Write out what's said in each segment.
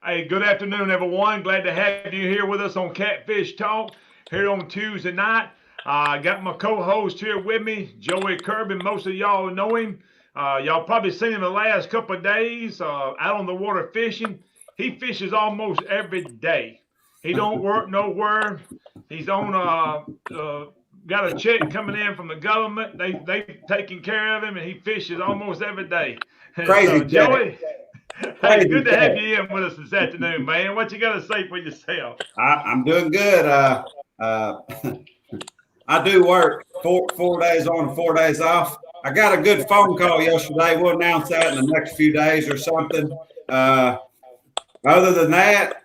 Hey, good afternoon, everyone. Glad to have you here with us on Catfish Talk here on Tuesday night. I got my co-host here with me, Joey Kirby. Most of y'all know him. Y'all probably seen him the last couple of days out on the water fishing. He fishes almost every day. He don't work nowhere. He's on got a check coming in from the government. They taking care of him, and he fishes almost every day. So Crazy cat. Joey, hey, Crazy good to have cat. you in with us this afternoon, man. What you got to say for yourself? I'm doing good. Uh, I do work four days on and 4 days off. I got a good phone call yesterday. We'll announce that in the next few days or something. Uh, Other than that,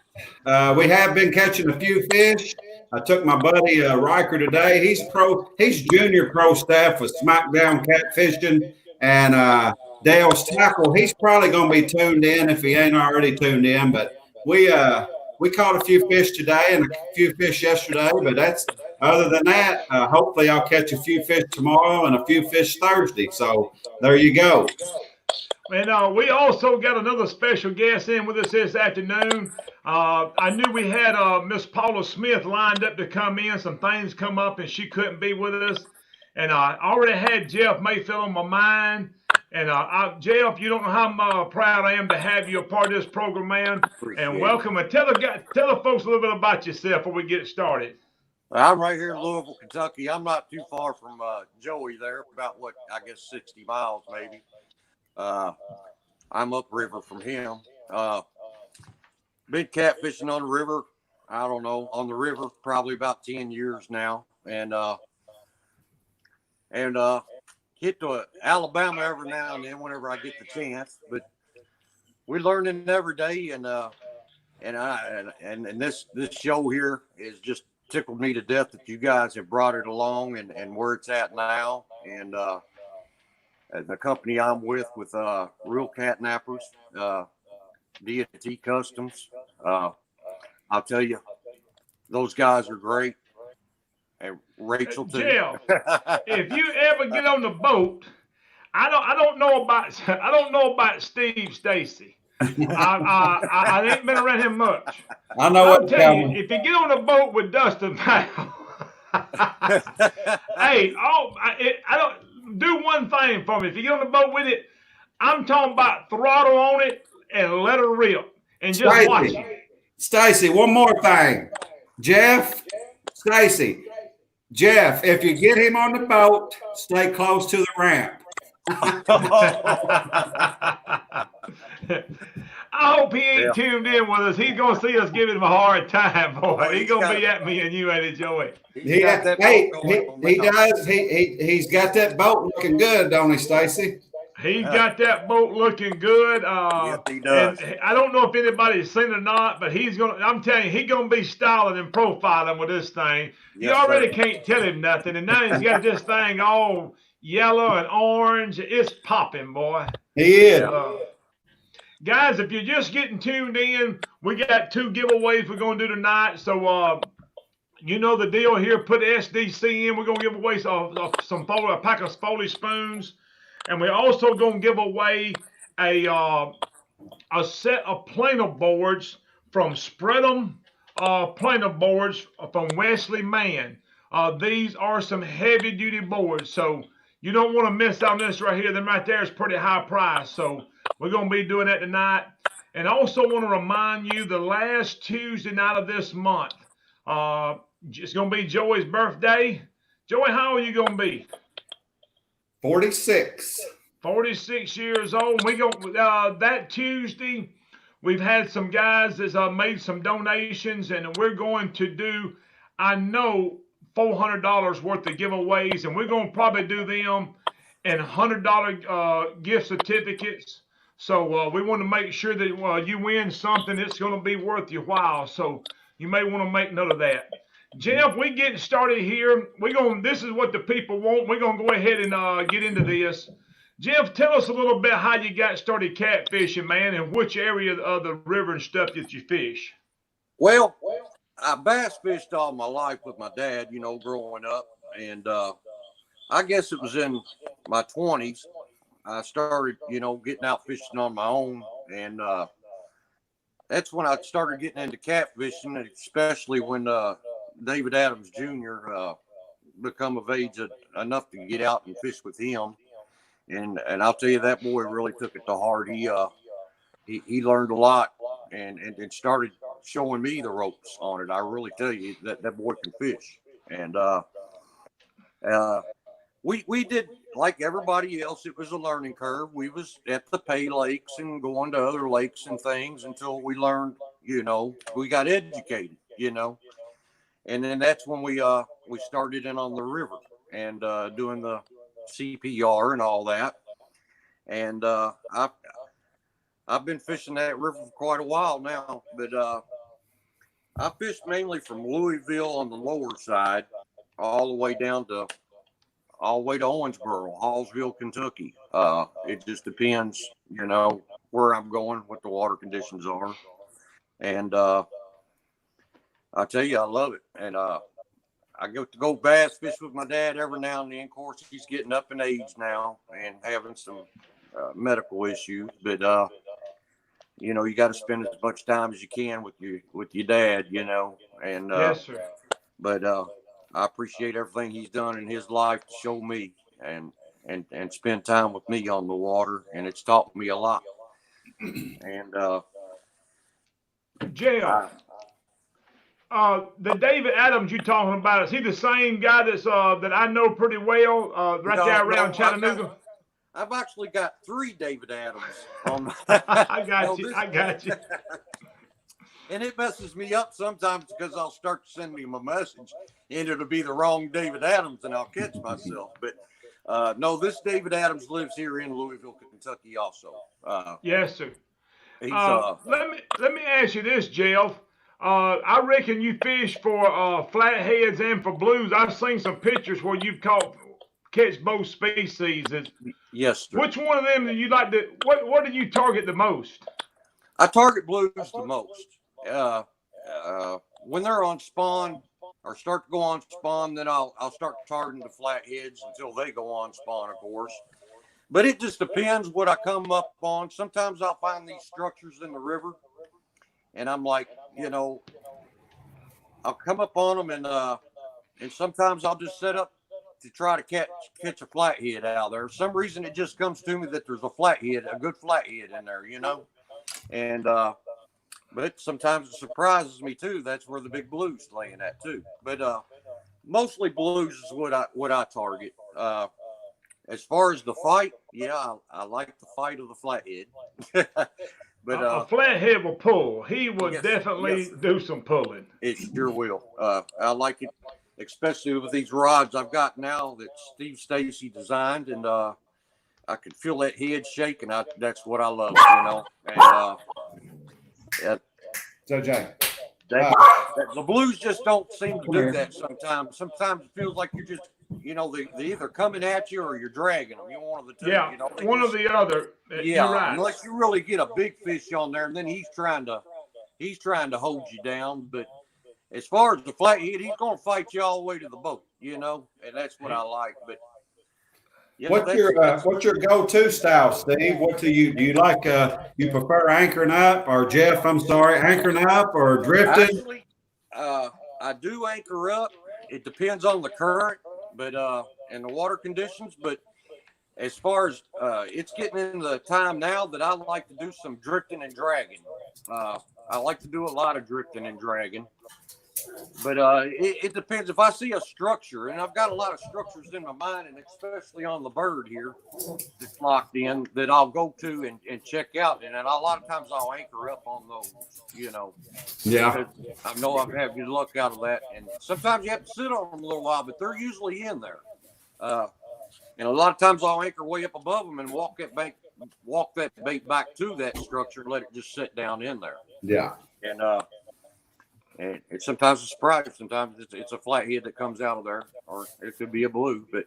we have been catching a few fish. I took my buddy Riker today. He's pro. He's junior pro staff with Smackdown Catfishing and Dale's Tackle. He's probably going to be tuned in if he ain't already tuned in. But we caught a few fish today and a few fish yesterday. But that's other than that. Hopefully, I'll catch a few fish tomorrow and a few fish Thursday. So there you go. And we also got another special guest in with us this afternoon. I knew we had Miss Paula Smith lined up to come in. Some things come up and she couldn't be with us. And I already had Jeff Mayfield on my mind. And Jeff, you don't know how proud I am to have you a part of this program, man. And Appreciate it. welcome. And tell the folks a little bit about yourself before we get started. I'm right here in Louisville, Kentucky. I'm not too far from Joey there, about what I guess 60 miles maybe. I'm upriver from him. Been catfishing on the river. I don't know, on the river probably about 10 years now, and hit to Alabama every now and then whenever I get the chance. But we're learning every day, and this show here is just tickled me to death that you guys have brought it along and where it's at now, and the company I'm with Real Catnappers, D&T Customs. I'll tell you, those guys are great, and Rachel too. Jeff, if you ever get on the boat, I don't know about Steve Stacy. I ain't been around him much. I know I'll what's tell you, coming. if you get on the boat with Dustin Powell, hey, I don't do one thing for me. If you get on the boat with it, I'm talking about throttle on it and let her rip and just watch Stacy, it. Stacy, one more thing. Jeff, Stacy, Jeff, if you get him on the boat, stay close to the ramp. I hope he ain't tuned in with us. He's gonna see us giving him a hard time, boy. He's gonna be at me and you, ain't it, Joey? He does. He's got that boat looking good, don't he, Stacy? He's got that boat looking good. Yes, he does. And I don't know if anybody's seen it or not, but I'm telling you, he's gonna be styling and profiling with this thing. You Yes, already sir. can't tell him nothing, and now he's got this thing all yellow and orange. It's popping, boy. He is. Guys, if you're just getting tuned in, we got 2 giveaways we're going to do tonight. So, you know the deal here. Put SDC in. We're going to give away a pack of Foley spoons. And we're also going to give away a set of planer boards from Spread'em planer boards from Wesley Mann. These are some heavy-duty boards, so you don't want to miss out on this right here. Them right there is pretty high price, so we're going to be doing that tonight. And I also want to remind you the last Tuesday night of this month, it's going to be Joey's birthday. Joey, how old are you going to be? 46. 46 years old. We go that Tuesday. We've had some guys that made some donations, and we're going to do, I know, $400 worth of giveaways, and we're going to probably do them in $100 gift certificates. So we want to make sure that you win something that's going to be worth your while. So you may want to make note of that. Jeff, we getting started here. This is what the people want. We're gonna go ahead and get into this. Jeff, tell us a little bit how you got started catfishing, man, and which area of the river and stuff that you fish. Well, I bass fished all my life with my dad, growing up. And I guess it was in my 20s. I started, getting out fishing on my own. And that's when I started getting into catfishing, especially when David Adams Jr. Become of age enough to get out and fish with him. And I'll tell you, that boy really took it to heart. He learned a lot and started showing me the ropes on it. I really tell you that boy can fish. And we did like everybody else. It was a learning curve. We was at the pay lakes and going to other lakes and things until we learned, we got educated, and then that's when we started in on the river and doing the CPR and all that. And I've been fishing that river for quite a while now, but I fished mainly from Louisville on the lower side all the way to Owensboro, Hallsville, Kentucky. It just depends, where I'm going, what the water conditions are. And I tell you, I love it. And I get to go bass fish with my dad every now and then. Of course, he's getting up in age now and having some medical issues. But you got to spend as much time as you can with your dad. And Yes, sir. But I appreciate everything he's done in his life to show me and spend time with me on the water, and it's taught me a lot. And Jeff, the David Adams you talking about, is he the same guy that I know pretty well, right there around Chattanooga? I've actually got 3 David Adams on I got you. And it messes me up sometimes because I'll start sending him a message and it'll be the wrong David Adams and I'll catch myself. But no, this David Adams lives here in Louisville, Kentucky also. Yes, sir. He's, let me ask you this, Jeff. I reckon you fish for flatheads and for blues. I've seen some pictures where you've catch both species. Yes, sir. Which one of them do you like to? What do you target the most? I target blues the most. When they're on spawn or start to go on spawn, then I'll start targeting the flatheads until they go on spawn, of course. But it just depends what I come up on. Sometimes I'll find these structures in the river, and I'm like, I'll come up on them, and sometimes I'll just set up to try to catch a flathead out there. For some reason, it just comes to me that there's a good flathead in there, and but sometimes it surprises me too. That's where the big blues laying at too. But mostly blues is what I target. As far as the fight, I like the fight of the flathead. But a flathead will pull. He will definitely do some pulling. It sure will. I like it, especially with these rods I've got now that Steve Stacy designed, and I can feel that head shake, and that's what I love, And So Jay, the blues just don't seem to do that sometimes. Sometimes it feels like you're just, they're either coming at you or you're dragging them. You're one of the two. Yeah, one or the other. Yeah, you're right. Unless you really get a big fish on there, and then he's trying to hold you down. But as far as the flathead, he's going to fight you all the way to the boat, and that's what I like. But what's your go-to style, Steve? What do you like? You prefer anchoring up, or Jeff? I'm sorry, anchoring up or drifting? Actually, I do anchor up. It depends on the current, but and the water conditions. But as far as it's getting in the time now that I like to do some drifting and dragging. I like to do a lot of drifting and dragging. But it depends. If I see a structure, and I've got a lot of structures in my mind, and especially on the bird here that's locked in, that I'll go to and check out. And then a lot of times I'll anchor up on those, Yeah. I know I've had good luck out of that. And sometimes you have to sit on them a little while, but they're usually in there. And a lot of times I'll anchor way up above them and walk that bait back to that structure and let it just sit down in there. Yeah. And it's sometimes a surprise. Sometimes it's a flathead that comes out of there, or it could be a blue. But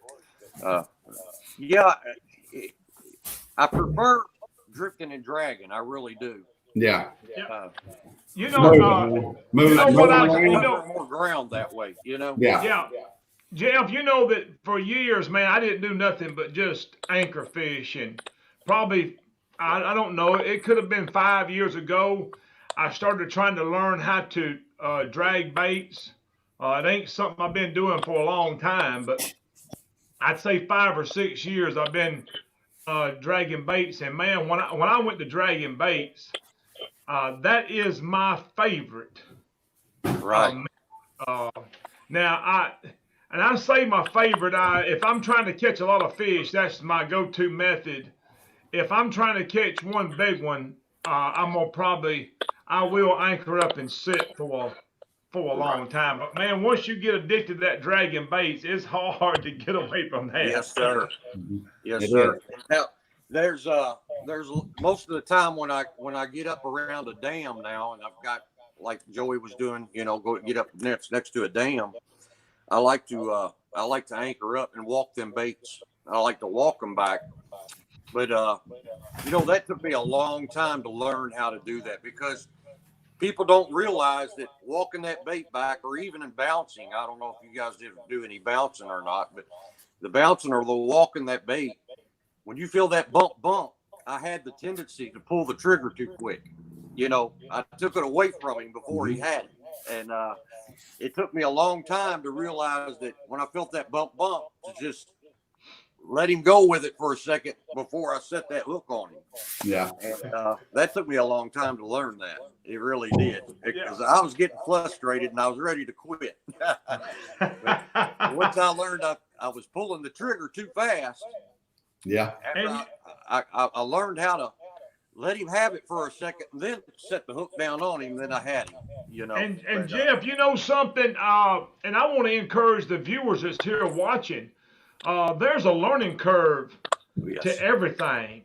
I prefer drifting and dragging. I really do. Yeah. More ground that way. Yeah. Yeah. Jeff, that for years, man, I didn't do nothing but just anchor fish, and probably I don't know. It could have been 5 years ago. I started trying to learn how to drag baits. It ain't something I've been doing for a long time, but I'd say 5 or 6 years I've been dragging baits. And man, when I went to dragging baits, that is my favorite. Right. Uh, now I say my favorite. If I'm trying to catch a lot of fish, that's my go-to method. If I'm trying to catch one big one, I will anchor up and sit for a long time. But man, once you get addicted to that dragging baits, it's hard to get away from that. Yes, sir. Yes, It sir. is. Now, there's most of the time when I get up around a dam now, and I've got, like Joey was doing, go get up next to a dam. I like to anchor up and walk them baits. I like to walk them back. But that took me a long time to learn how to do that, because people don't realize that walking that bait back, or even in bouncing, I don't know if you guys did do any bouncing or not, but the bouncing or the walking that bait, when you feel that bump, I had the tendency to pull the trigger too quick. I took it away from him before he had it. And it took me a long time to realize that when I felt that bump, to just let him go with it for a second before I set that hook on him. Yeah. And that took me a long time to learn that. It really did, because I was getting frustrated and I was ready to quit. But once I learned I was pulling the trigger too fast. Yeah. I learned how to let him have it for a second, and then set the hook down on him. Then I had him, And Jeff, you know something, and I want to encourage the viewers that's here watching. There's a learning curve to everything.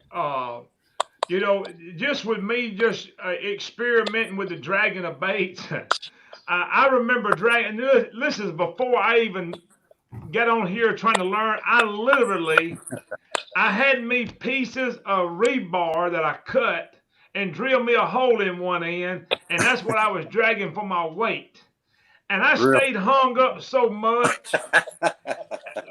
Just with me just experimenting with the dragging of baits. I remember dragging. This is before I even got on here trying to learn. I had me pieces of rebar that I cut and drilled me a hole in one end, and that's what I was dragging for my weight. And I stayed hung up so much.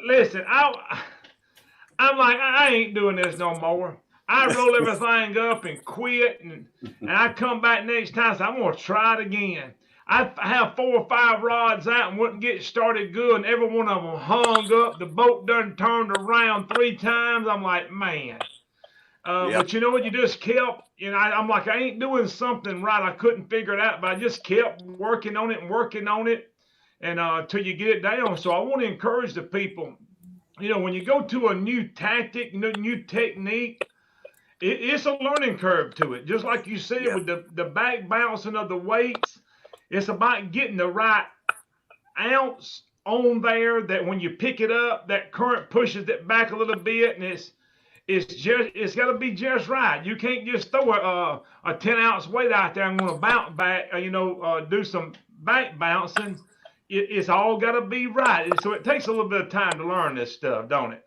Listen, I'm like, I ain't doing this no more. I roll everything up and quit, and I come back next time, so I'm going to try it again. I have 4 or 5 rods out and wouldn't get started good, and every one of them hung up. The boat done turned around 3 times. I'm like, man. But you know what? You just kept, I'm like, I ain't doing something right. I couldn't figure it out, but I just kept working on it, and till you get it down. So I want to encourage the people, when you go to a new tactic, new technique, it's a learning curve to it. Just like you said, with the back bouncing of the weights, it's about getting the right ounce on there, that when you pick it up, that current pushes it back a little bit, and it's got to be just right. You can't just throw a 10-ounce weight out there and want to bounce back, do some back bouncing. It's all got to be right. So it takes a little bit of time to learn this stuff, don't it?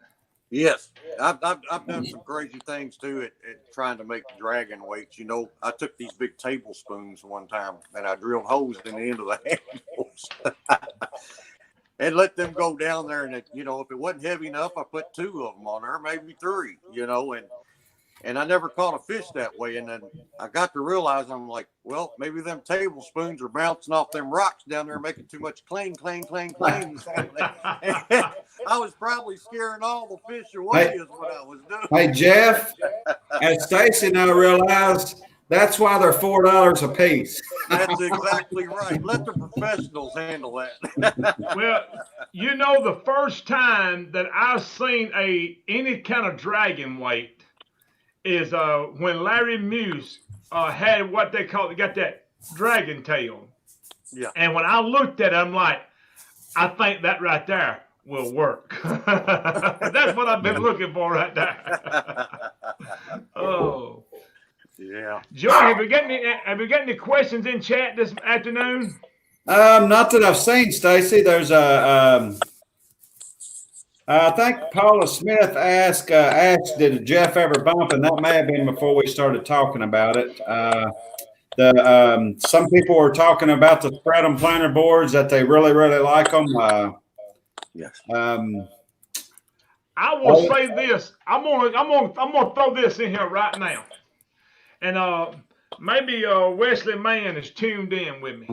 Yes, I've done some crazy things too at trying to make dragging weights. I took these big tablespoons one time and I drilled holes in the end of the handles and let them go down there. And if it wasn't heavy enough, I put 2 of them on there, maybe 3. And I never caught a fish that way. And then I got to realize, I'm like, well, maybe them tablespoons are bouncing off them rocks down there, making too much clang, clang, clang, clang. I was probably scaring all the fish away is what I was doing. Hey, Jeff, as Stacy and I realized, that's why they're $4 a piece. That's exactly right. Let the professionals handle that. Well, the first time that I've seen any kind of dragging weight is when Larry Muse had what they got that dragon tail. Yeah. And when I looked at it, I'm like, I think that right there will work. That's what I've been looking for right there. Oh. Yeah. Joey, have you got any questions in chat this afternoon? Not that I've seen, Stacy. There's I think Paula Smith asked, did Jeff ever bump? And that may have been before we started talking about it. Some people were talking about the spread 'em planter boards, that they really, really like them. Yes. I will say this. I'm gonna throw this in here right now. And maybe Wesley Mann is tuned in with me.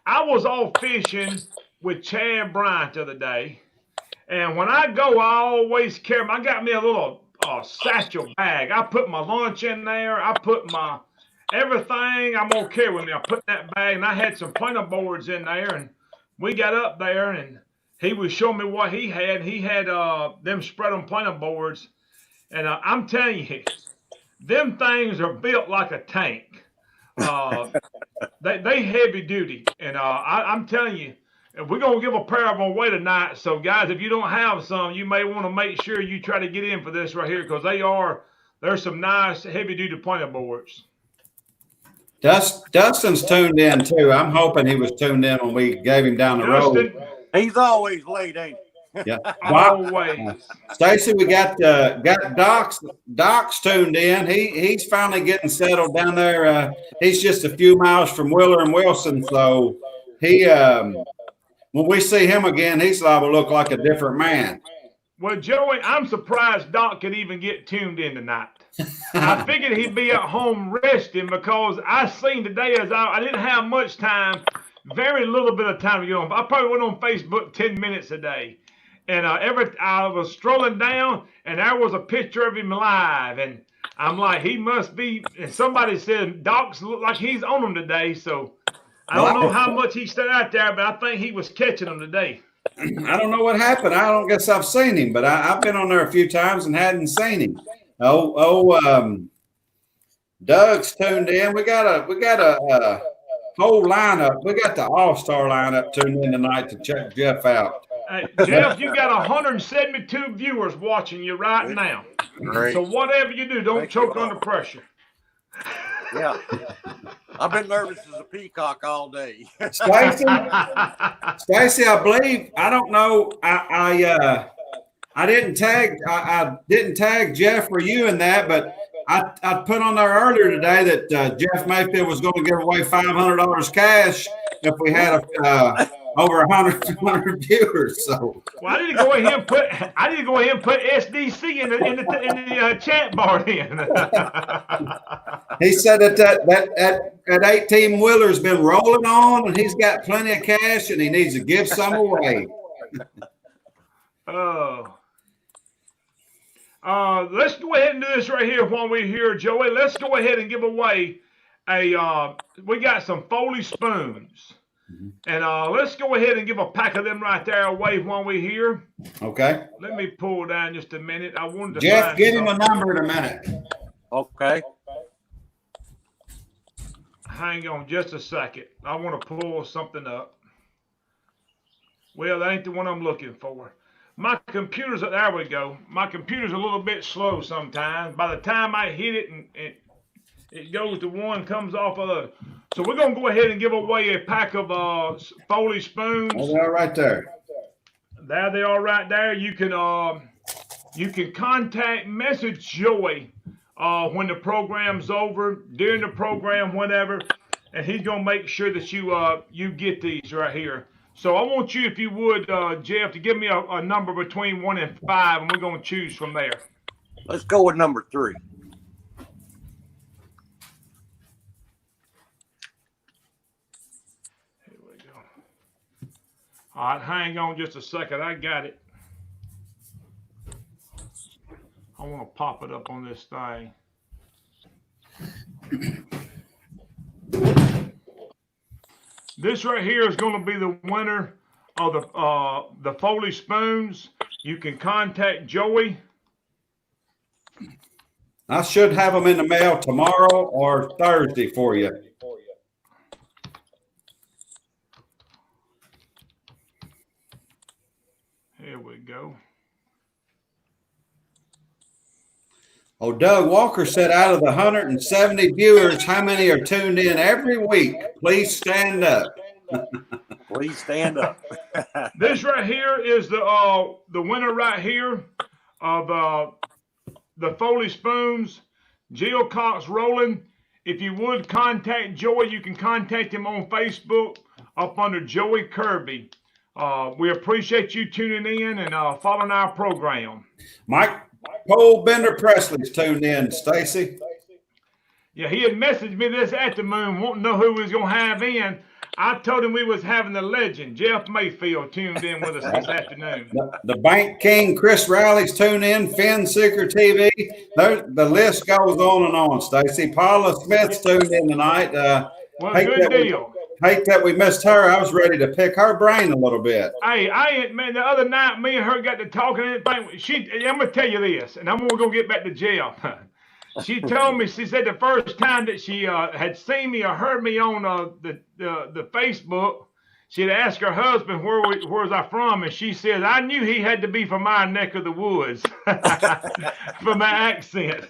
I was off fishing with Chad Bryant the other day, and when I go, I always carry. I got me a little satchel bag. I put my lunch in there. I put my everything I'm gonna carry with me. I put in that bag, and I had some planter boards in there, and we got up there, and he was showing me what he had. He had them spread on planter boards, and I'm telling you, them things are built like a tank. Uh, they heavy duty, and I'm telling you, we're gonna give a pair of them away tonight. So guys, if you don't have some, you may want to make sure you try to get in for this right here because there's some nice heavy duty planter boards. Dustin's tuned in too. I'm hoping he was tuned in when we gave him down the Dustin, road. He's always late, ain't he? Yeah. always. Stacy, we got Doc's tuned in. He's finally getting settled down there. He's just a few miles from Wheeler and Wilson, so he when we see him again, he's liable to look like a different man. Well, Joey, I'm surprised Doc could even get tuned in tonight. I figured he'd be at home resting because I seen today as I didn't have much time, very little bit of time to get on. I probably went on Facebook 10 minutes a day. And I was strolling down, and there was a picture of him live, and I'm like, he must be. And somebody said Doc's look like he's on them today, so I don't know how much he stood out there, but I think he was catching them today. I don't know what happened. I don't guess I've seen him, but I've been on there a few times and hadn't seen him. Doug's tuned in. We got a whole lineup. We got the all-star lineup tuned in tonight to check Jeff out. Hey, Jeff, you got 172 viewers watching you right now. Great. So whatever you do, don't choke under pressure. Yeah. I've been nervous as a peacock all day. Stacy, I believe, I don't know. I didn't tag Jeff or you in that, but I put on there earlier today that Jeff Mayfield was going to give away $500 cash if we had over 100 viewers. So well, I need to go ahead and put SDC in the chat bar then. He said that 18 wheeler's been rolling on, and he's got plenty of cash, and he needs to give some away. Let's go ahead and do this right here while we're here, Joey. Let's go ahead and give away we got some Foley spoons. And let's go ahead and give a pack of them right there away while we're here. Okay. Let me pull down just a minute. I wanted to Jeff, get him a number in a minute. Okay. Hang on just a second. I want to pull something up. Well, that ain't the one I'm looking for. My computer's, there we go. My computer's a little bit slow sometimes. By the time I hit it and it goes to one, comes off other. So we're going to go ahead and give away a pack of Foley spoons. Oh, they're right there. There they are right there. You can message Joey when the program's over, during the program, whatever, and he's going to make sure that you get these right here. So I want you, if you would, Jeff, to give me a number between 1 and 5, and we're going to choose from there. Let's go with number 3. Here we go. All right, hang on just a second. I got it. I want to pop it up on this thing. This right here is going to be the winner of the Foley spoons. You can contact Joey. I should have them in the mail tomorrow or Thursday for you. Here we go. Oh, Doug Walker said out of the 170 viewers, how many are tuned in every week? Please stand up. Please stand up. This right here is the winner right here of the Foley spoons. Jill Cox Rowland. If you would contact Joey, you can contact him on Facebook up under Joey Kirby. We appreciate you tuning in and following our program. Mike Cole Bender Presley's tuned in, Stacy. Yeah, he had messaged me this afternoon, wanting to know who we was gonna have in. I told him we was having the legend Jeff Mayfield tuned in with us this afternoon. The Bank King, Chris Riley's tuned in, Finn Seeker TV. The list goes on and on, Stacy. Paula Smith's tuned in tonight. Well, good deal. Hate that we missed her. I was ready to pick her brain a little bit. Hey, man, the other night, me and her got to talking and everything. I'm going to tell you this, and I'm going to get back to Jeff. She told me, she said the first time that she had seen me or heard me on the Facebook, she'd asked her husband, where was I from? And she said, I knew he had to be from our neck of the woods for my accent.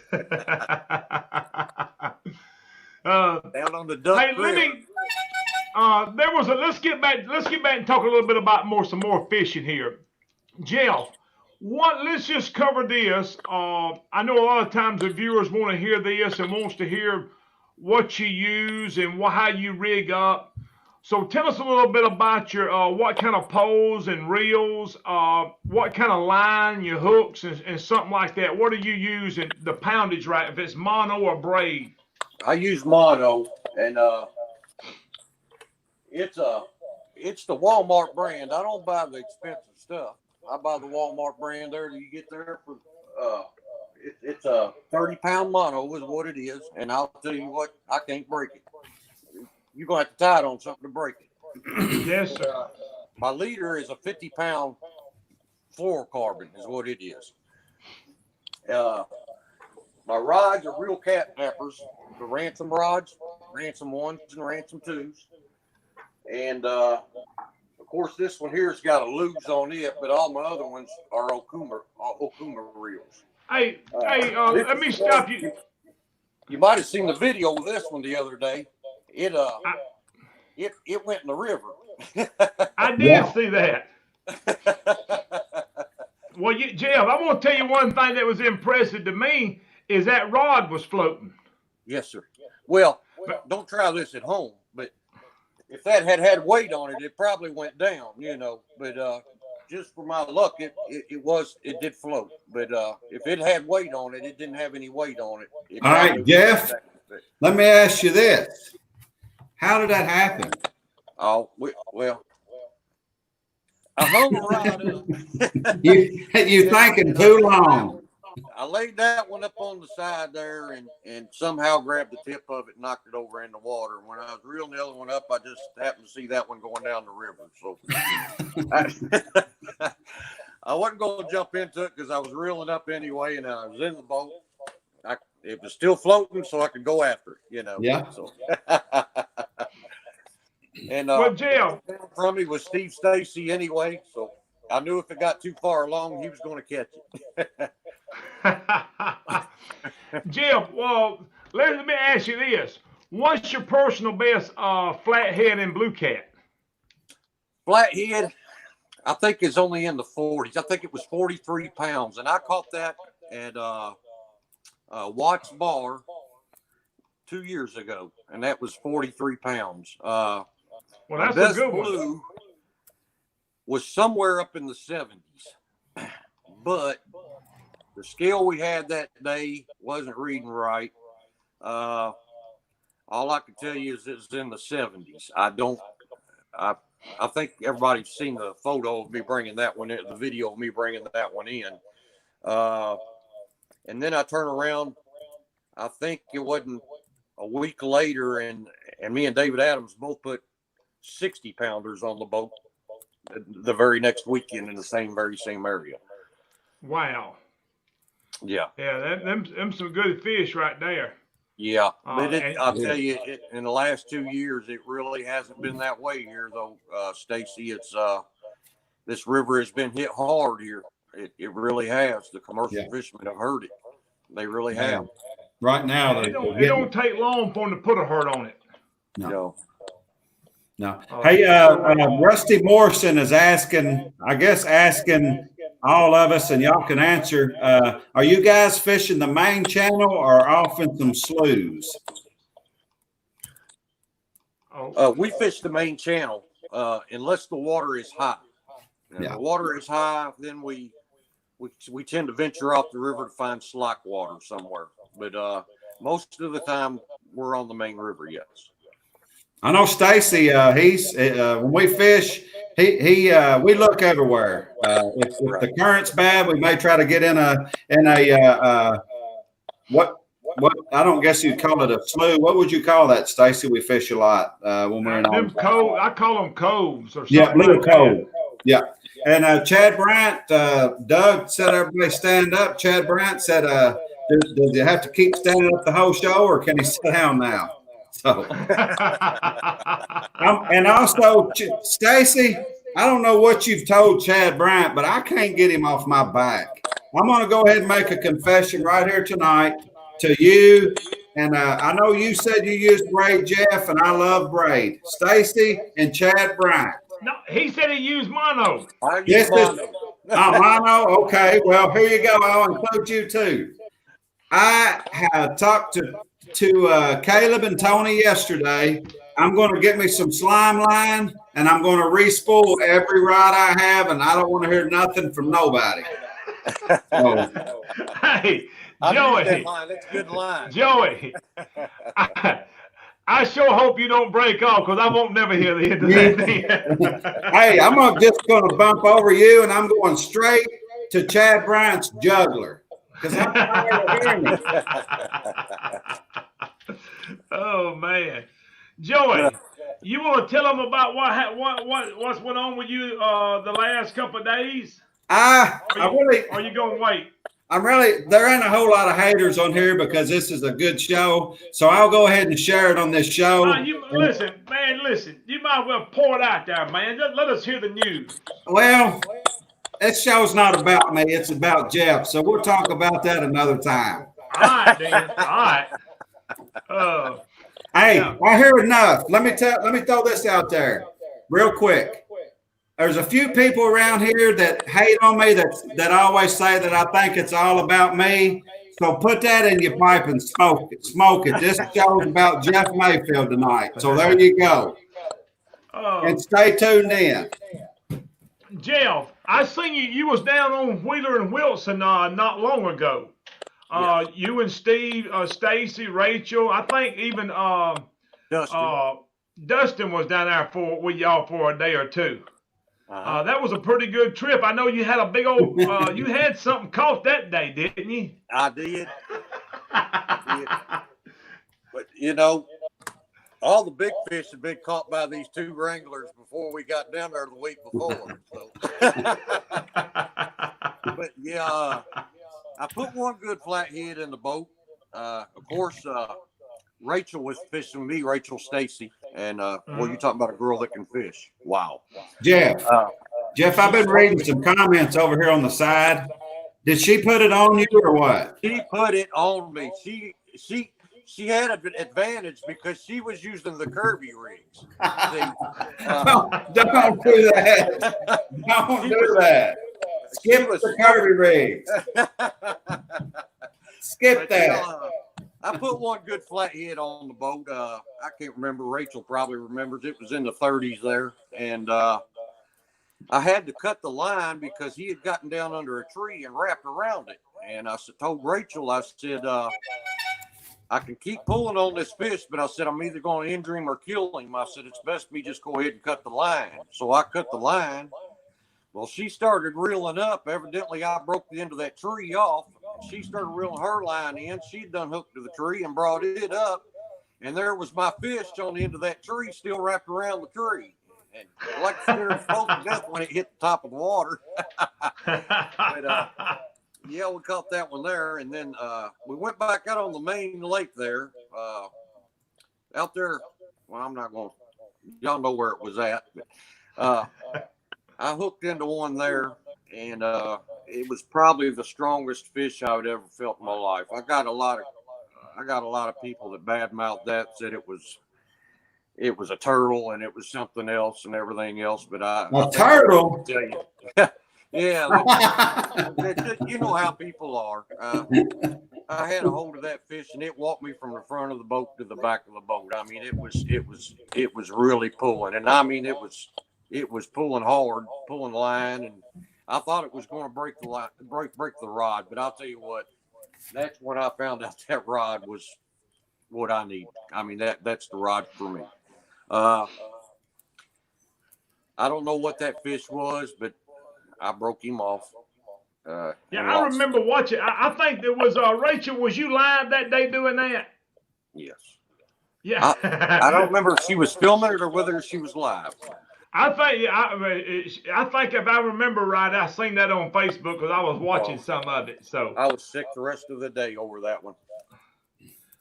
Down on the duck. Hey, let's get back and talk a little bit about some more fishing here. Jeff, let's just cover this. I know a lot of times the viewers want to hear this and wants to hear what you use and how you rig up. So tell us a little bit about your what kind of poles and reels, what kind of line, your hooks, and something like that. What do you use in the poundage, right? If it's mono or braid? I use mono, and it's the Walmart brand. I don't buy the expensive stuff. I buy the Walmart brand there that you get there for it's a 30-pound mono is what it is, and I'll tell you what, I can't break it. You're gonna have to tie it on something to break it. Yes, sir. My leader is a 50-pound fluorocarbon is what it is. My rods are real catnappers, the ransom rods, ransom 1s and ransom 2s. And of course, this one here has got a lubes on it, but all my other ones are Okuma reels. Hey, let me stop you. You might have seen the video of this one the other day. It went in the river. I did see that. Well, Jeff, I want to tell you one thing that was impressive to me is that rod was floating. Yes, sir. Well, don't try this at home, but if that had weight on it, it probably went down, But just for my luck, it did float. But if it had weight on it, it didn't have any weight on it. All right, Jeff, let me ask you this. How did that happen? Oh, well, I hung the rod up. You thinking too long. I laid that one up on the side there and somehow grabbed the tip of it and knocked it over in the water. When I was reeling the other one up, I just happened to see that one going down the river. So I wasn't going to jump into it because I was reeling up anyway, and I was in the boat. It was still floating, so I could go after it, Yeah. So. And Well, Jeff, from me was Steve Stacy anyway, so I knew if it got too far along, he was going to catch it. Jeff, well, let me ask you this. What's your personal best flathead and blue cat? Flathead, I think is only in the 40s. I think it was 43 pounds, and I caught that at Watts Bar 2 years ago, and that was 43 pounds. Well, that's a good one. Blue was somewhere up in the 70s, but the scale we had that day wasn't reading right. All I can tell you is it's in the 70s. I think everybody's seen the photo of me bringing that one in, the video of me bringing that one in. And then I turn around, I think it wasn't a week later, and me and David Adams both put 60-pounders on the boat the very next weekend in the very same area. Wow. Yeah. Yeah, them some good fish right there. Yeah, but I'll tell you, in the last 2 years, it really hasn't been that way here, though, Stacy. It's this river has been hit hard here. It really has. The commercial fishermen have heard it. They really have. Right now, it don't take long for them to put a hurt on it. No. Hey, Rusty Morrison is asking all of us, and y'all can answer. Are you guys fishing the main channel or off in some sloughs? We fish the main channel unless the water is high. If the water is high, then we tend to venture off the river to find slack water somewhere. But most of the time we're on the main river. Yes. I know Stacy. He's when we fish, we look everywhere. If the current's bad, we may try to get in a what I don't guess you'd call it a slough. What would you call that, Stacy? We fish a lot when we're in them cove. I call them coves or something. Yeah, little like cove. that. Yeah. And Chad Bryant, Doug said everybody stand up. Chad Bryant said, does you have to keep standing up the whole show, or can he sit down now? So, and also, Stacy, I don't know what you've told Chad Bryant, but I can't get him off my back. I'm going to go ahead and make a confession right here tonight to you. And I know you said you used braid, Jeff, and I love braid. Stacy and Chad Bryant. No, he said he used mono. Yes, mono. Okay, well, here you go. I'll include you too. I have talked to Caleb and Tony yesterday. I'm going to get me some slime line, and I'm going to re-spool every rod I have, and I don't want to hear nothing from nobody. So, Hey, Joey. That's a good line. Joey. I sure hope you don't break off, because I won't never hear the end of that. Hey, I'm just going to bump over you, and I'm going straight to Chad Bryant's juggler, because I'm tired of hearing it. Oh man, Joey, you want to tell them about what's went on with you the last couple of days? Are you going to wait? There ain't a whole lot of haters on here because this is a good show. So I'll go ahead and share it on this show. Listen. You might as well pour it out there, man. Just let us hear the news. Well, this show's not about me. It's about Jeff. So we'll talk about that another time. All right, Dan. All right. Hey, yeah. I hear enough. Let me throw this out there real quick. There's a few people around here that hate on me that always say that I think it's all about me. So put that in your pipe and smoke it. This show's about Jeff Mayfield tonight. So there you go. And stay tuned in. Jeff, I seen you was down on Wheeler and Wilson not long ago. You and Steve, Stacy, Rachel, I think even Dustin was down there with y'all for a day or two. That was a pretty good trip. I know you had a big old, you had something caught that day, didn't you? I did. But, all the big fish had been caught by these two wranglers before we got down there the week before. So. But, yeah, I put one good flathead in the boat. Of course, Rachel was fishing with me, Rachel Stacy. And, well, you're talking about a girl that can fish. Wow. Jeff, I've been reading some comments over here on the side. Did she put it on you or what? She put it on me. She had an advantage because she was using the curvy rigs. Don't do that. Don't do that. Skip the curvy rigs. Skip that. I put one good flathead on the boat. I can't remember. Rachel probably remembers. It was in the 30s there. And I had to cut the line because he had gotten down under a tree and wrapped around it. And I told Rachel, I said, I can keep pulling on this fish, but I said, I'm either going to injure him or kill him. I said, it's best me just go ahead and cut the line. So I cut the line. Well, she started reeling up. Evidently, I broke the end of that tree off. She started reeling her line in. She'd done hooked to the tree and brought it up. And there was my fish on the end of that tree still wrapped around the tree. And like scared folks to death when it hit the top of the water. But, yeah, we caught that one there. And then we went back out on the main lake there. Out there, well, I'm not going to, y'all know where it was at. But I hooked into one there, and it was probably the strongest fish I would ever felt in my life. I got a lot of people that badmouthed that, said it was a turtle and it was something else and everything else. But a turtle. Tell you. Yeah, you know how people are. I had a hold of that fish and it walked me from the front of the boat to the back of the boat. I mean, it was really pulling, and I mean it was pulling hard, pulling line, and I thought it was going to break the line, break the rod. But I'll tell you what, that's when I found out that rod was what I need. I mean, that's the rod for me. I don't know what that fish was, but I broke him off. Yeah, and I lost. remember watching. I think there was Rachel. Was you live that day doing that? Yes. Yeah. I don't remember if she was filming it or whether she was live. I think if I remember right, I seen that on Facebook because I was watching some of it. So I was sick the rest of the day over that one.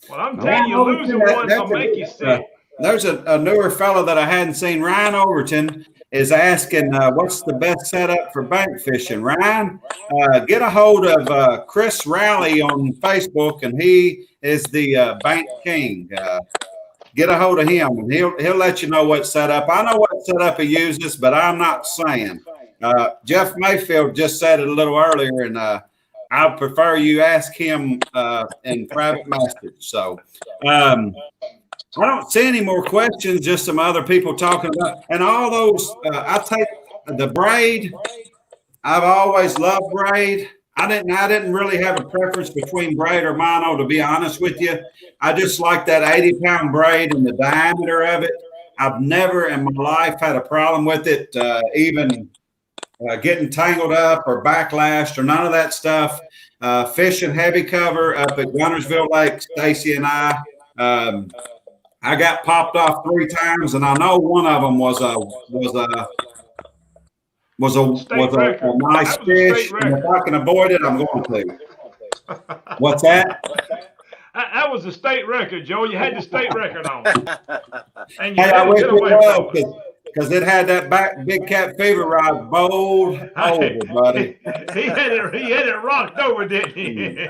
well, I'm telling you, losing one will make you sick. There's a newer fellow that I hadn't seen. Ryan Overton is asking, what's the best setup for bank fishing? Ryan, get a hold of Chris Rowley on Facebook, and he is the bank king. Get a hold of him, and he'll let you know what setup. I know what setup he uses, but I'm not saying. Jeff Mayfield just said it a little earlier, and I prefer you ask him in private message. So I don't see any more questions, just some other people talking about. And all those, I take the braid. I've always loved braid. I didn't really have a preference between braid or mono, to be honest with you. I just like that 80-pound braid and the diameter of it. I've never in my life had a problem with it, even getting tangled up or backlashed or none of that stuff. Fishing heavy cover up at Gunnersville Lake, Stacy and I got popped off 3 times, and I know one of them was a nice fish. And if I can avoid it, I'm going to. What's that? That was a state record, Joe. You had the state record on it. And you Hey, I wish it away was because it had that back big cat fever rod bowled over, buddy. He had it rocked over, didn't he?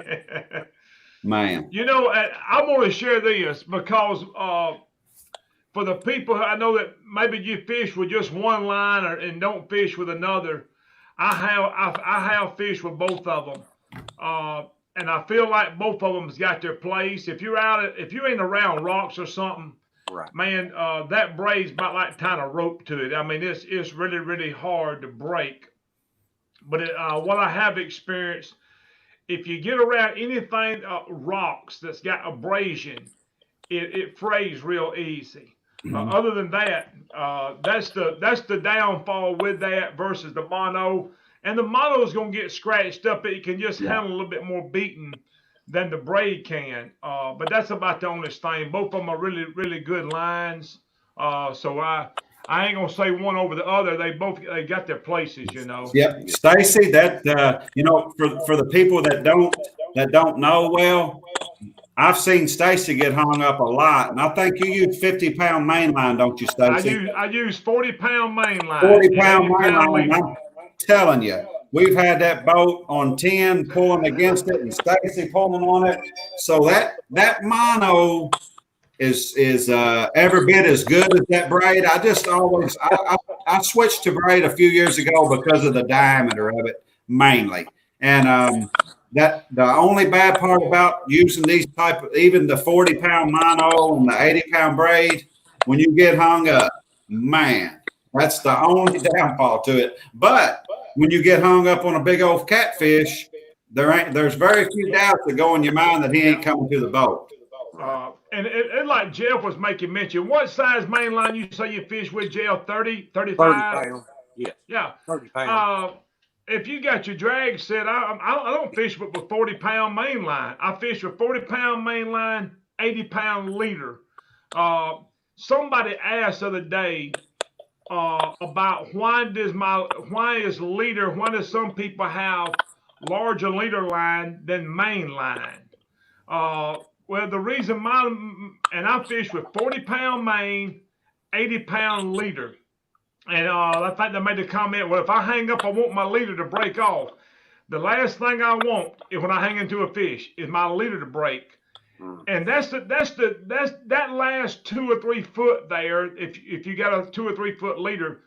Man. You know, I'm going to share this because for the people, I know that maybe you fish with just one line and don't fish with another. I have fished with both of them, and I feel like both of them's got their place. If you're in around rocks or something, right, man, that braid's about like tying a rope to it. I mean, it's really, really hard to break. But what I have experienced, if you get around anything rocks that's got abrasion, it frays real easy. Other than that, that's the downfall with that versus the mono. And the mono is going to get scratched up. It can just handle a little bit more beating than the braid can. But that's about the only thing. Both of them are really, really good lines. So I ain't gonna say one over the other. They got their places, you know. Yep, Stacy. That for the people that don't know well, I've seen Stacy get hung up a lot, and I think you use 50-pound mainline, don't you, Stacy? I use 40-pound mainline. 40-pound mainline. I'm telling you, we've had that boat on 10 pulling against it, and Stacy pulling on it. So that mono is every bit as good as that braid. I just always I switched to braid a few years ago because of the diameter of it mainly, and that the only bad part about using these type of, even the 40-pound mono and the 80-pound braid, when you get hung up, man, that's the only downfall to it. But when you get hung up on a big old catfish, there's very few doubts that go in your mind that he ain't coming to the boat. And like Jeff was making mention, what size mainline you say you fish with, Jeff? 30, 35? 30 pounds. Yeah. 30 pounds. If you got your drag set, I don't fish with 40-pound mainline. I fish with 40-pound mainline, 80-pound leader. Somebody asked the other day about why does some people have larger leader line than mainline? Well, the reason I fish with 40-pound main, 80-pound leader. And I think they made the comment, well, if I hang up, I want my leader to break off. The last thing I want is when I hang into a fish is my leader to break. And that's that last 2 or 3 foot there. If you got a 2 or 3 foot leader,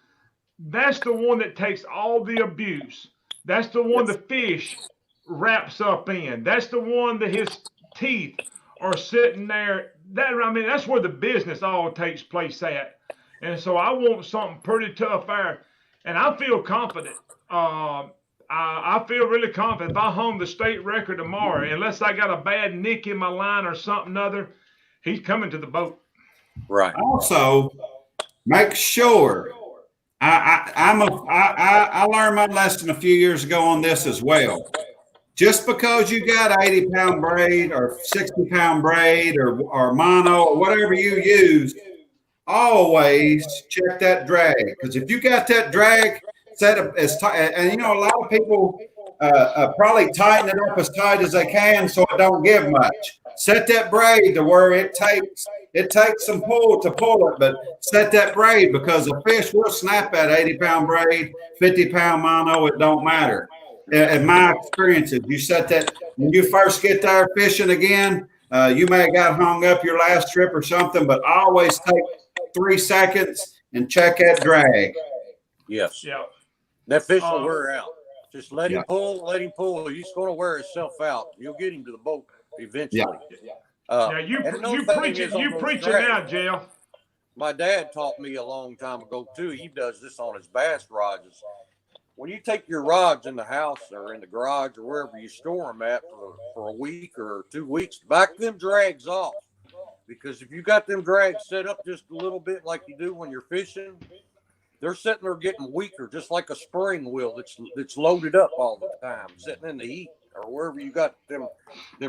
that's the one that takes all the abuse. That's the one the fish wraps up in. That's the one that his teeth are sitting there. That's where the business all takes place at. And so I want something pretty tough there. And I feel confident. I feel really confident. If I hung the state record tomorrow, unless I got a bad nick in my line or something other, He's coming to the boat. Right. Also, make sure I learned my lesson a few years ago on this as well. Just because you got 80-pound braid or 60-pound braid or mono or whatever you use, always check that drag. Because if you got that drag set up as tight, and you know, a lot of people probably tighten it up as tight as they can so it don't give much. Set that braid to where it takes some pull to pull it, but set that braid because a fish will snap that 80-pound braid, 50-pound mono, it don't matter. In my experiences, you set that when you first get there fishing again, you may have got hung up your last trip or something, but always take 3 seconds and check that drag. Yes. Yeah. That fish will wear out. Just let him Yeah. pull. He's going to wear himself out. You'll get him to the boat eventually. Now you preaching now, Jeff. My dad taught me a long time ago too. He does this on his bass rods. When you take your rods in the house or in the garage or wherever you store them at for a week or 2 weeks, back them drags off. Because if you got them drags set up just a little bit like you do when you're fishing, they're sitting there getting weaker, just like a spring wheel that's loaded up all the time, sitting in the heat or wherever you got them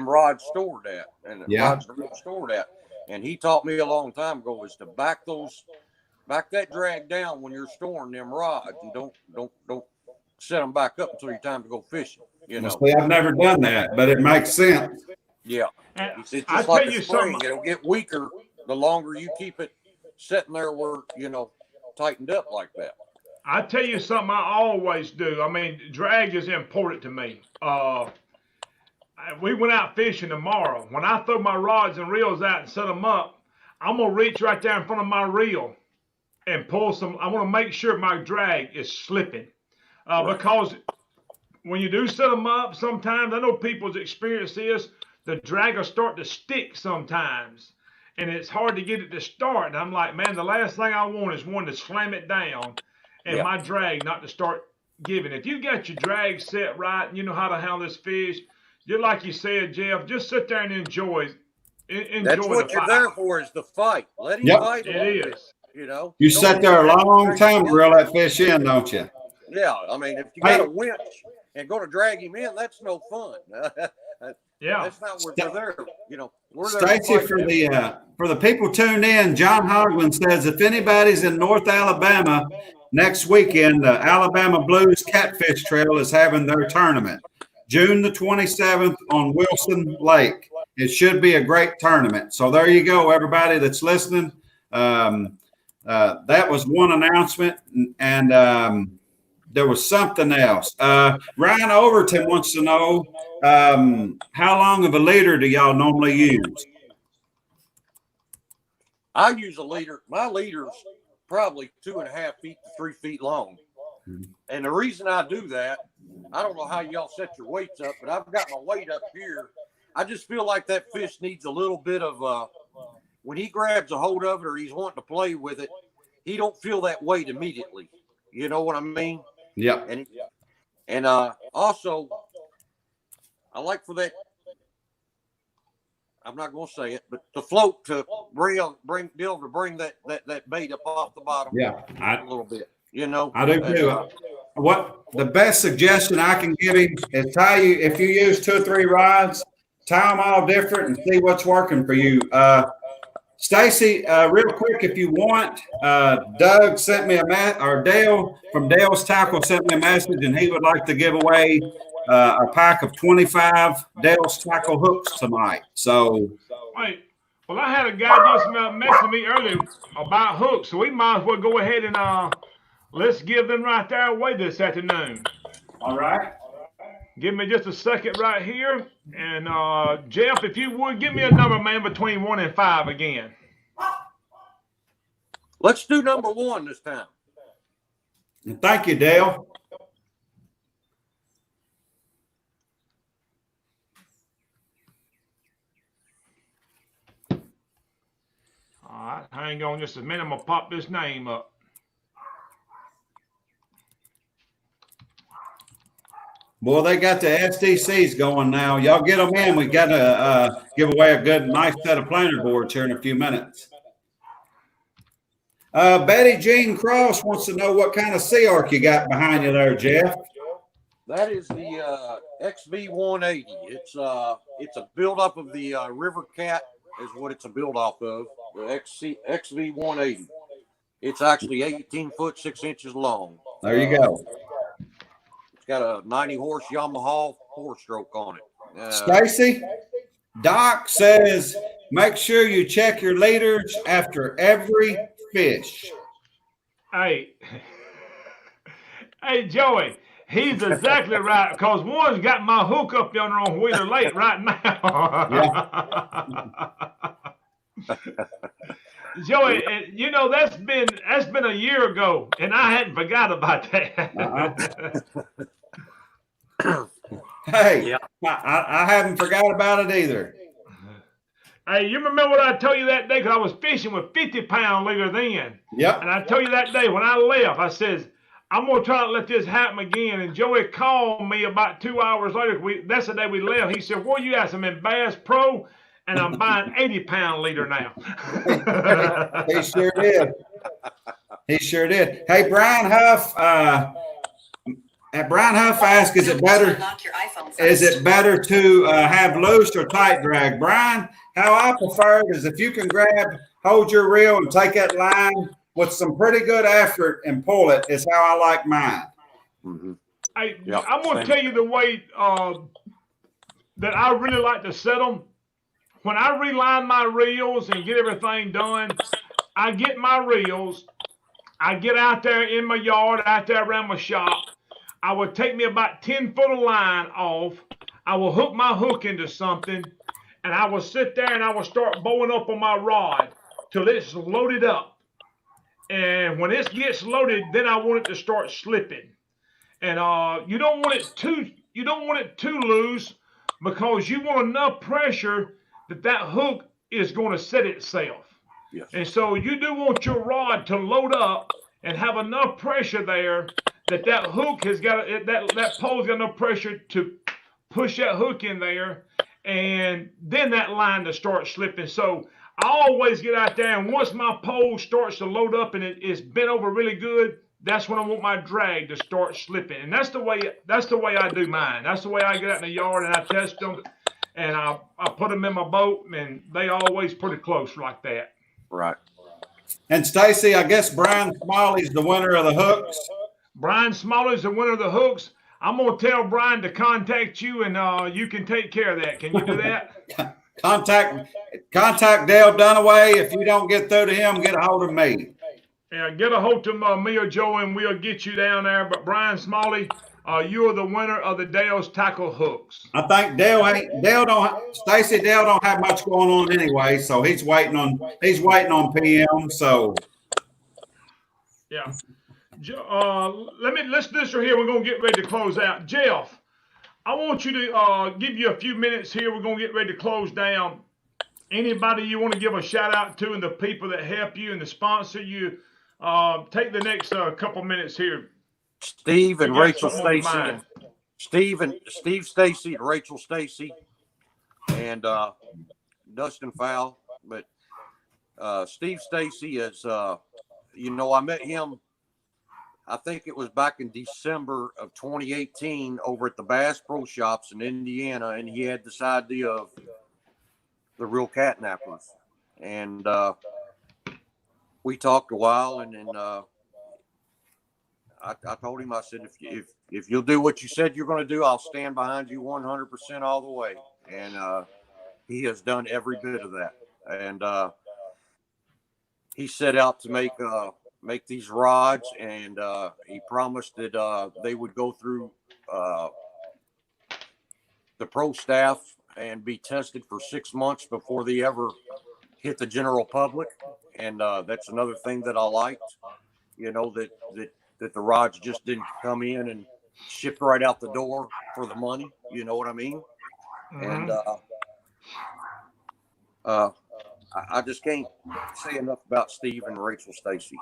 rods stored at, and the rods are stored at. And he taught me a long time ago is to back that drag down when you're storing them rods, and don't set them back up until your time to go fishing. You know, See, I've never done that, but it makes sense. Yeah, And it's I just like tell a you spring. something. It'll get weaker the longer you keep it sitting there where tightened up like that. I tell you something I always do. I mean, drag is important to me. We went out fishing tomorrow. When I throw my rods and reels out and set them up, I'm going to reach right there in front of my reel and pull some. I want to make sure my drag is slipping. Because when you do set them up, sometimes, I know people's experience is the drag will start to stick sometimes. And it's hard to get it to start. And I'm like, man, the last thing I want is one to slam it down and my drag not to start giving. If you got your drag set right and you know how to handle this fish, just like you said, Jeff, just sit there and enjoy That's what you're there for, is the fight. Let him fight. It is. You sit there a long time to reel that fish in, don't you? Yeah, I mean, if you got a winch and go to drag him in, that's no fun. That's not what we're there. We're there. Stacy, for the people tuned in, John Hogland says if anybody's in North Alabama next weekend, the Alabama Blues Catfish Trail is having their tournament, June the 27th on Wilson Lake. It should be a great tournament. So there you go, everybody that's listening. That was one announcement, and there was something else. Ryan Overton wants to know how long of a leader do y'all normally use? I use a leader. My leader's probably 2.5 feet to 3 feet long. And the reason I do that, I don't know how y'all set your weights up, but I've got my weight up here. I just feel like that fish needs a little bit of when he grabs a hold of it or he's wanting to play with it, he don't feel that weight immediately. You know what I mean? Yeah. And also, I like for that. I'm not going to say it, but the float to be able to bring that bait up off the bottom. Yeah, a little bit. I do too. What the best suggestion I can give him is if you use 2 or 3 rods, tie them all different and see what's working for you. Stacy, real quick, if you want, Doug sent me or Dale from Dale's Tackle sent me a message, and he would like to give away a pack of 25 Dale's Tackle hooks tonight. So, wait. Well, I had a guy just messaging me earlier about hooks, so we might as well go ahead and let's give them right there away this afternoon. all right. Give me just a second right here. And Jeff, if you would, give me a number, man, between 1 and 5 again. Let's do number 1 this time. Thank you, Dale. All right, hang on just a minute. I'm going to pop this name up. Boy, they got the SDCs going now. Y'all get them in. We got to give away a good, nice set of planter boards here in a few minutes. Betty Jean Cross wants to know what kind of Sea Arc you got behind you there, Jeff. That is the XV180. It's a build-up of the River Cat is what it's a build-off of, the XV180. It's actually 18 foot 6 inches long. There you go. It's got a 90 horse Yamaha 4-stroke on it. Stacy, Doc says make sure you check your leaders after every fish. Hey, hey, Joey, he's exactly right because one's got my hook up yonder on Wheeler Lake right now. Joey, you know that's been a year ago, and I hadn't forgot about that. Hey, yeah. I haven't forgot about it either. Hey, you remember what I told you that day? Because I was fishing with 50-pound leader then. Yep. And I told you that day when I left, I says, I'm going to try to let this happen again. And Joey called me about 2 hours later. That's the day we left. He said, where you at? I'm in Bass Pro, and I'm buying 80-pound leader now. He sure did. He sure did. Hey, Brian Huff. Brian Huff asked, is it better to have loose or tight drag? Brian, how I prefer it is if you can hold your reel and take that line with some pretty good effort and pull it is how I like mine. Mm-hmm. I'm going to tell you the way that I really like to set them. When I reline my reels and get everything done, I get my reels, I get out there in my yard, out there around my shop. I would take me about 10 foot of line off. I will hook my hook into something, and I will sit there and I will start bowing up on my rod till it's loaded up. And when it gets loaded, then I want it to start slipping. And you don't want it too loose because you want enough pressure that hook is going to set itself. Yes. And so you do want your rod to load up and have enough pressure there that hook has got that pole's got enough pressure to push that hook in there, and then that line to start slipping. So I always get out there, and once my pole starts to load up and it's bent over really good, that's when I want my drag to start slipping. And that's the way I do mine. That's the way I get out in the yard and I test them, and I put them in my boat, and they always pretty close like that. Right. And Stacy, I guess Brian Smalley's the winner of the hooks. Brian Smalley's the winner of the hooks. I'm going to tell Brian to contact you, and you can take care of that. Can you do that? Contact Dale Dunaway. If you don't get through to him, get a hold of me. Yeah, get a hold of me or Joe, and we'll get you down there. But Brian Smalley, you are the winner of the Dale's Tackle Hooks. I think Dale don't have much going on anyway, so he's waiting on PM. So yeah. Let's do this right here. We're gonna get ready to close out. Jeff, I want you to give you a few minutes here. We're gonna get ready to close down. Anybody you want to give a shout out to, and the people that help you and the sponsor you, take the next couple minutes here. Steve and Rachel Stacy. Steve Stacy and Rachel Stacy and Dustin Fowl. But Steve Stacy is I met him, I think it was back in December of 2018 over at the Bass Pro Shops in Indiana, and he had this idea of the real catnappers. And we talked a while, and then I told him, I said, if you'll do what you said you're going to do, I'll stand behind you 100% all the way. And he has done every bit of that. And he set out to make these rods, and he promised that they would go through the pro staff and be tested for 6 months before they ever hit the general public. And that's another thing that I liked, that the rods just didn't come in and shipped right out the door for the money. You know what I mean? Mm-hmm. And I just can't say enough about Steve and Rachel Stacy.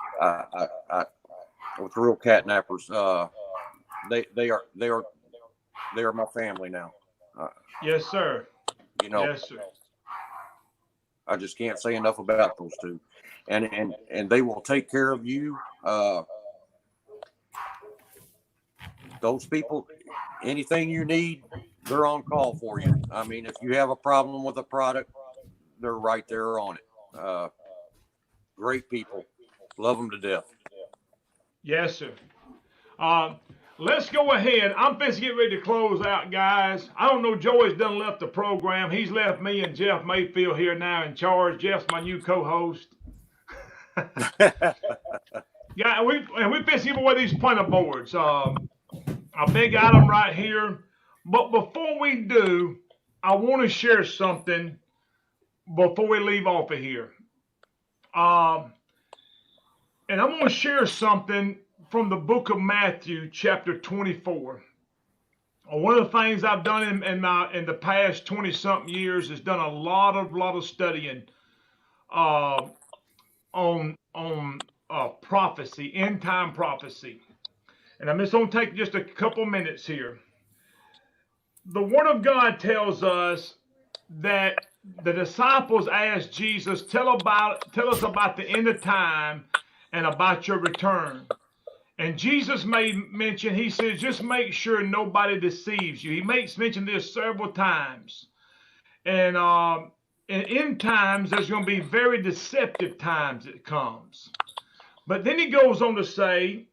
With real catnappers, they are they're my family now. Yes, sir. You know, Yes, sir. I just can't say enough about those two, and they will take care of you. Those people, anything you need, they're on call for you. I mean, if you have a problem with a product, they're right there on it. Great people, love them to death. Yes, sir. Let's go ahead. I'm fixing to get ready to close out, guys. I don't know. Joey's done left the program. He's left me and Jeff Mayfield here now in charge. Jeff's my new co-host. Yeah, we fixing to give away these printer boards. A big item right here. But before we do, I want to share something before we leave off of here. And I'm going to share something from the book of Matthew, chapter 24. One of the things I've done in the past 20-something years is done a lot of studying on prophecy, end time prophecy. And I'm just going to take just a couple minutes here. The Word of God tells us that the disciples asked Jesus, tell us about the end of time and about your return. And Jesus made mention, he says, just make sure nobody deceives you. He makes mention this several times. And in times, there's going to be very deceptive times that comes. But then he goes on to say,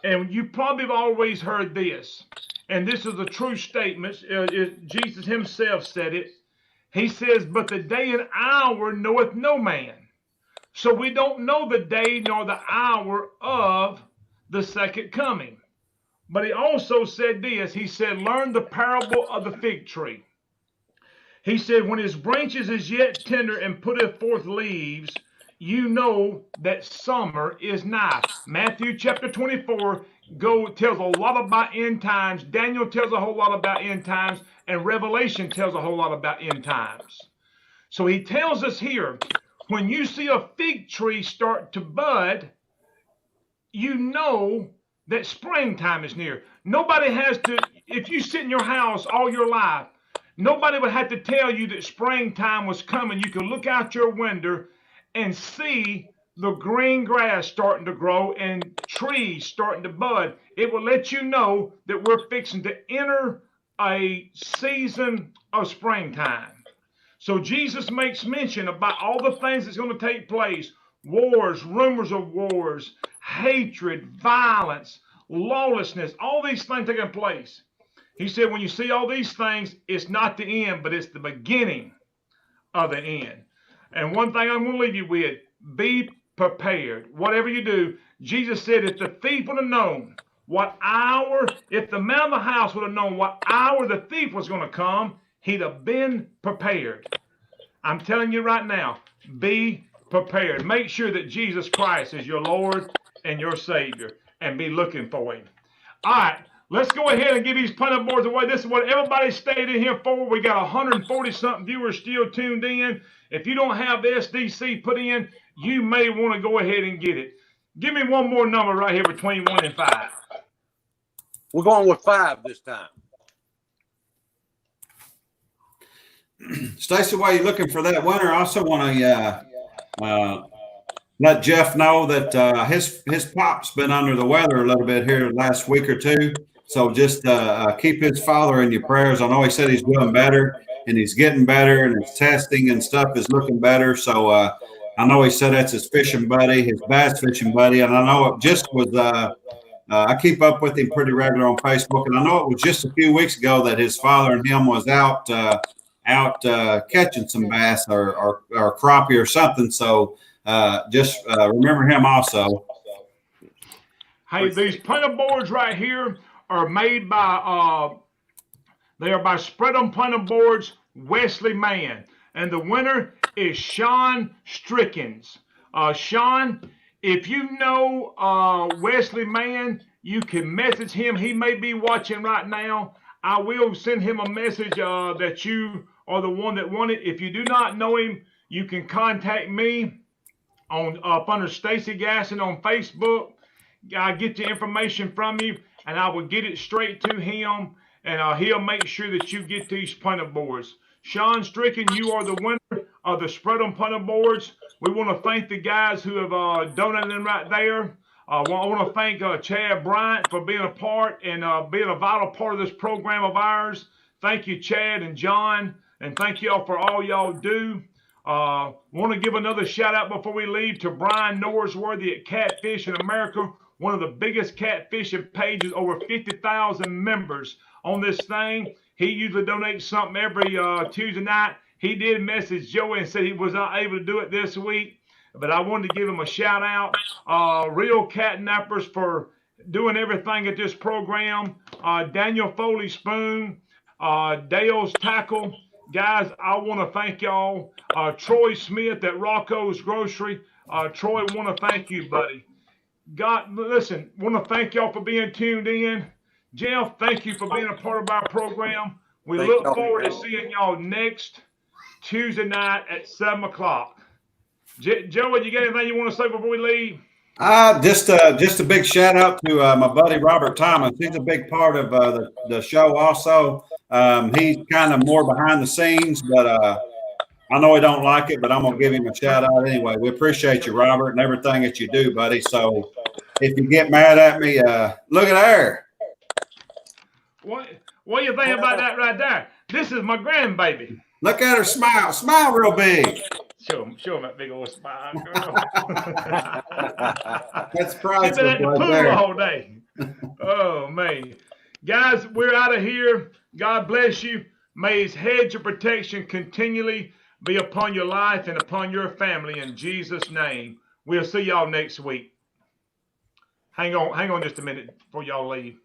and you probably have always heard this, and this is a true statement. Jesus himself said it. He says, but the day and hour knoweth no man. So we don't know the day nor the hour of the second coming. But he also said this. He said, learn the parable of the fig tree. He said, when his branches is yet tender and putteth forth leaves, you know that summer is nigh. Matthew chapter 24 tells a lot about end times. Daniel tells a whole lot about end times. And Revelation tells a whole lot about end times. So he tells us here, when you see a fig tree start to bud, you know that springtime is near. Nobody has to, if you sit in your house all your life, nobody would have to tell you that springtime was coming. You can look out your window and see the green grass starting to grow and trees starting to bud. It will let you know that we're fixing to enter a season of springtime. So Jesus makes mention about all the things that's going to take place. Wars, rumors of wars, hatred, violence, lawlessness, all these things taking place. He said, when you see all these things, it's not the end, but it's the beginning of the end. And one thing I'm going to leave you with, be prepared. Whatever you do, Jesus said, if the thief would have known what hour, if the man of the house would have known what hour the thief was going to come, he'd have been prepared. I'm telling you right now, be prepared. Make sure that Jesus Christ is your Lord and your Savior, and be looking for him. All right, let's go ahead and give these printer boards away. This is what everybody stayed in here for. We got 140-something viewers still tuned in. If you don't have the SDC put in, you may want to go ahead and get it. Give me one more number right here between 1 and 5. We're going with 5 this time. Stacy, while you're looking for that winner, I also want to let Jeff know that his pop's been under the weather a little bit here the last week or two. So just keep his father in your prayers. I know he said he's doing better and he's getting better and his testing and stuff is looking better. So I know he said that's his fishing buddy, his bass fishing buddy. And I know it just was I keep up with him pretty regular on Facebook. And I know it was just a few weeks ago that his father and him was out catching some bass or crappie or something. So just remember him also. Hey, these printer boards right here are made by they are by Spread 'em Printer Boards, Wesley Mann, and the winner is Sean Strickens. Sean, if you know Wesley Mann, you can message him. He may be watching right now. I will send him a message that you are the one that won it. If you do not know him, you can contact me on up under Stacy Gasson on Facebook. I'll get the information from you, and I will get it straight to him. and he'll make sure that you get these punter boards. Sean Stricken, you are the winner of the Spread 'em punter boards. We want to thank the guys who have donated them right there. I want to thank Chad Bryant for being a part and being a vital part of this program of ours. Thank you, Chad and John, and thank y'all for all y'all do. Want to give another shout out before we leave to Brian Norsworthy at Catfish in America, one of the biggest catfishing pages, over 50,000 members on this thing. He usually donates something every Tuesday night. He did message Joey and said he was not able to do it this week, but I wanted to give him a shout out. Real Catnappers for doing everything at this program. Daniel Foley Spoon, Dale's Tackle. Guys, I want to thank y'all. Troy Smith at Rocco's Grocery. Troy, want to thank you, buddy. God, listen, want to thank y'all for being tuned in. Jeff, thank you for being a part of our program. We look forward to seeing y'all next Tuesday night at 7 o'clock. Joey, you got anything you want to say before we leave? Just a big shout out to my buddy Robert Thomas. He's a big part of the show also. He's kind of more behind the scenes, but I know he don't like it, but I'm gonna give him a shout out anyway. We appreciate you, Robert, and everything that you do, buddy. So if you get mad at me, look at there. What do you think about that right there? This is my grandbaby. Look at her smile. Smile real big. Show him that big old smile, girl. That's priceless. She's been at the right pool there. all day. Oh, man. Guys, we're out of here. God bless you. May his hedge of protection continually be upon your life and upon your family in Jesus' name. We'll see y'all next week. Hang on just a minute before y'all leave.